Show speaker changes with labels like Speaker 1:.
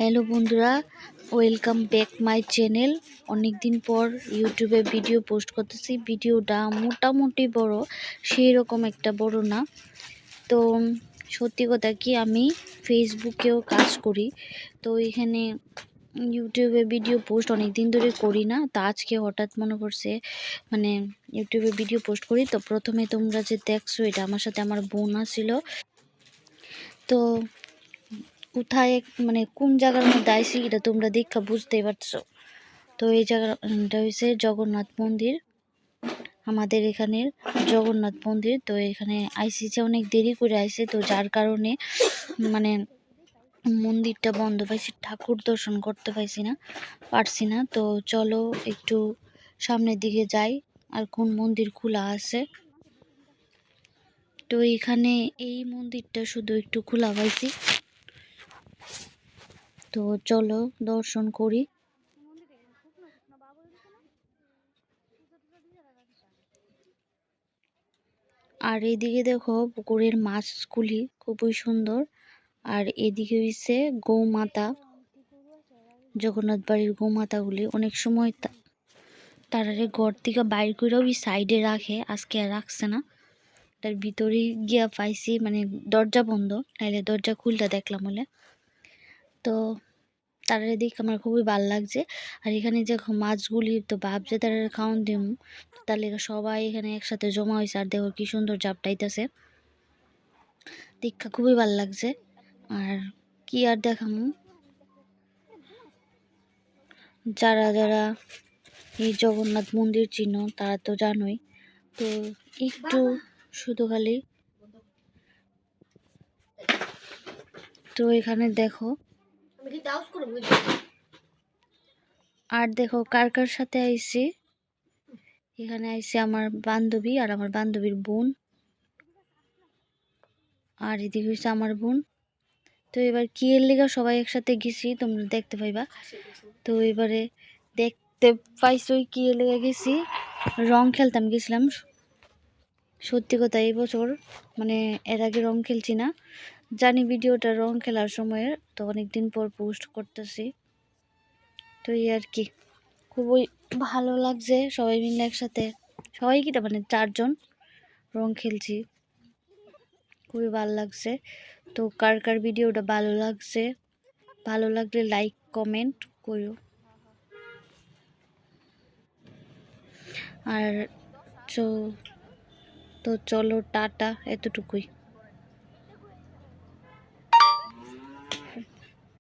Speaker 1: Hello বন্ধুরা, welcome back my channel. অনেক দিন পর ইউটিউবে ভিডিও পোস্ট করতেছি। ভিডিওটা মোটামুটি বড়, সেই রকম একটা বড় না। তো সত্যি কথা কি, আমি ফেসবুকেও কাজ করি। তো এখানে ইউটিউবে ভিডিও পোস্ট অনেক দিন ধরে করি না। তা আজকে হঠাৎ মনে পড়ছে মানে ইউটিউবে ভিডিও পোস্ট করি। তো প্রথমে তোমরা যে দেখছো, এটা আমার সাথে আমার বোন ছিল। তো কোথায় কোন জায়গার মধ্যে আইসি এটা তোমরা দেখা বুঝতেই পারছো। তো এই জায়গাটা হচ্ছে জগন্নাথ মন্দির, আমাদের এখানের জগন্নাথ মন্দির। তো এখানে আইসি যে অনেক দেরি করে আইসে, তো যার কারণে মানে মন্দিরটা বন্ধ পাইছি, ঠাকুর দর্শন করতে পারছি না। তো চলো একটু সামনের দিকে যাই আর কোন মন্দির খোলা আছে। তো এখানে এই মন্দিরটা শুধু একটু খোলা পাইছি, তো চলো দর্শন করি। আর এদিকে দেখো পুকুরের মাছগুলি খুবই সুন্দর। আর এদিকে হইছে গৌমাতা, জগন্নাথ বাড়ির গৌমাতাগুলি অনেক সময় তারারে ঘর থেকে বাইর করেও সাইডে রাখে, আজকে আর রাখছে না। তার ভিতরে গিয়া পাইছি দরজা বন্ধ, নাইলে দরজা খুলটা দেখলাম হলে। তো তারারে দেখে আমার খুবই ভালো লাগছে। আর এখানে দেখো মাছগুলি, তো ভাবছে তারা খাওয়ান দিম, তার লেগে সবাই এখানে একসাথে জমা হয়েছে। আর দেখো কি সুন্দর জাপটাইতেছে, দীক্ষা খুবই ভালো লাগছে। আর কি আর দেখামু, যারা যারা এই জগন্নাথ মন্দির চিহ্ন তারা তো জানোই। তো একটু শুধু খালি, তো এখানে দেখো আর দেখো কার কার সাথে আইছি। এখানে আইছে আমার বান্ধবী আর আমার বান্ধবীর বোন, আর এদিকে হচ্ছে আমার বোন। তো এবার কি এর লিগা সবাই একসাথে গেছি তোমরা দেখতে পাইবা। তো এবারে দেখতে পাইছো কি এর লিগা গেছি, রং খেলতাম গেছিলাম। সত্যি কথা, এই বছর এর আগে রং খেলছি না, জানি ভিডিওটা রং খেলার সময়ের, তো অনেকদিন পর পোস্ট করতেছি। তো এই আর কি, খুবই ভালো লাগছে সবাই মিলে একসাথে, সবাই কিটা চারজন রং খেলছি, খুবই ভালো লাগছে। তো কার কার ভিডিওটা ভালো লাগছে, ভালো লাগলে লাইক কমেন্ট করো। আর তো চলো টাটা, এতটুকুই।